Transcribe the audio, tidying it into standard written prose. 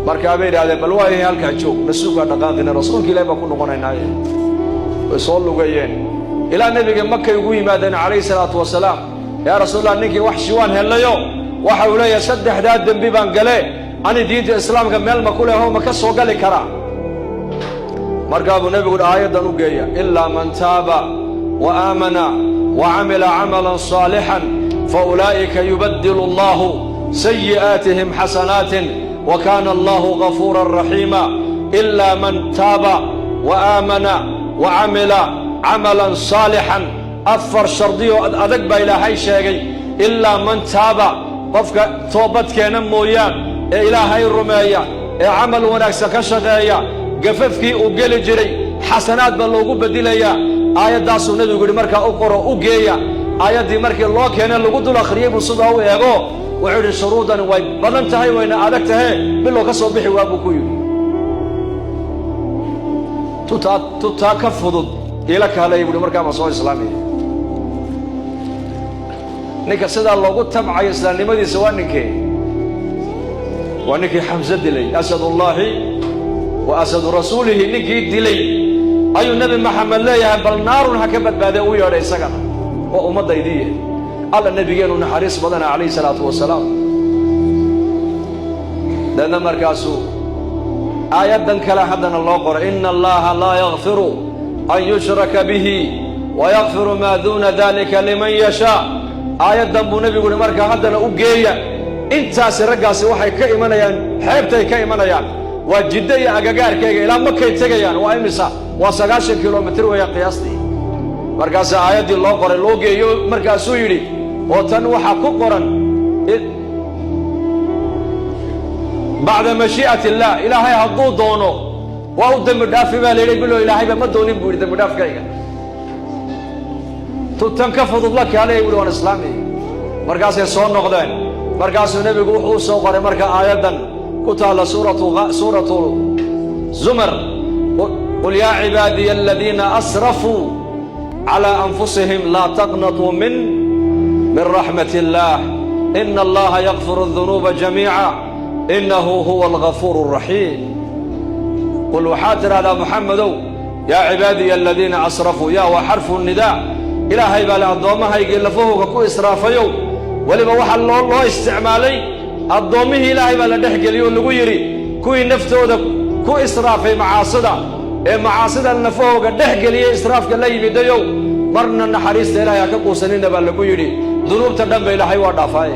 marka bay yiraahdeen bal waa halka joog nasuuqa dhaqaaqina rasuulka Ilaahay baa ku noqonaynaa way soo lugayeen ila nabiga Makka ugu yimaadeen kaleey salaatu wasalaam ya rasuulullah ninkii wax shiwaan helayo waxa uu leeyahay saddexda dambi baan galay ani diinta islaamka meel ma ku leeyahay ma ka soo gali kara marka abu nabigu aayadan u geeya illa man taaba wa amana wa amila amalan salihan fa ulaika yubaddilu Allah sayyi'atihim hasanatin wa kana Allah ghafurar rahima illa man taaba wa amana wa amila amalan salihan afar shardiyo adag ba ilaahay sheegay illa man taaba qofka toobad keena mooyaan ee ilaahay rumeeya ee amal wanaagsan ka shaqeeya gafafkii uu gali jiray xasanaad baa loogu bedilaya aayadaas uu nabigu yiri marka u qoro u geeya aayadii markii loo keenay lagu dul akhriyay buu sida uu eego wuxuu yiri shuruudan way badan tahay wayna adag tahay bilo ka soo bixi waa buu ku yiri tuta ka fudud ila kale yiri marka ma soo islaamay ninka sida loogu tabcay islaamnimadiisa waa ninkii Hamza dilay asadullahi وأسد رسوله نكي دلي أي النبي محمد لا يهبل نار هكبت بعد ويا رئيسنا وأمضى يديه على النبي قالوا نحرس بدنا عليه الصلاة والسلام لأن مركزه آيات كلا حدنا الله قرأ إن الله لا يغفر أن يشرك به ويغفر ما دون ذلك لمن يشاء آيات ذنب النبي يقول مركز حدنا أوجيا أنت سرقاسي وحي كإيمانيان حيبتي كإيمانيان وجدة أجاجار كي إلى مكة تجيان وإمسا وسجاش كيلومتر ويا قياسي مركز آيات الله قرأ لوجي مركز سويري وتنوح كقرا بعد مشيئة الله إلهي هضو دونه وأودم مدافع ما ليه يقول له إلهي بما دوني بوري دم مدافع كيا تنكفض الله كعليه يقولون الإسلامي مركز يسون نقدين مركز النبي يقول حوس وقرأ مركز آيات قتال سورة زمر قل يا عبادي الذين أسرفوا على أنفسهم لا تقنطوا من رحمة الله إن الله يغفر الذنوب جميعا إنه هو الغفور الرحيم قل وحاتر على محمد يا عبادي الذين أسرفوا يا وحرف النداء إلهي بلا الضوامها يقول لفوه كو إسرافيو ولما وحل الله استعمالي الضومه إلهي بلا دحق اليوم لغو يري كوي نفتو دا كو إسرافي معاصدا معاصدا النفوق دحق اليوم إسرافك اللي يمديو مرنا نحريس إلهي كبو سنين بلا لغو يري ذنوب تدنب إلهي وردافاي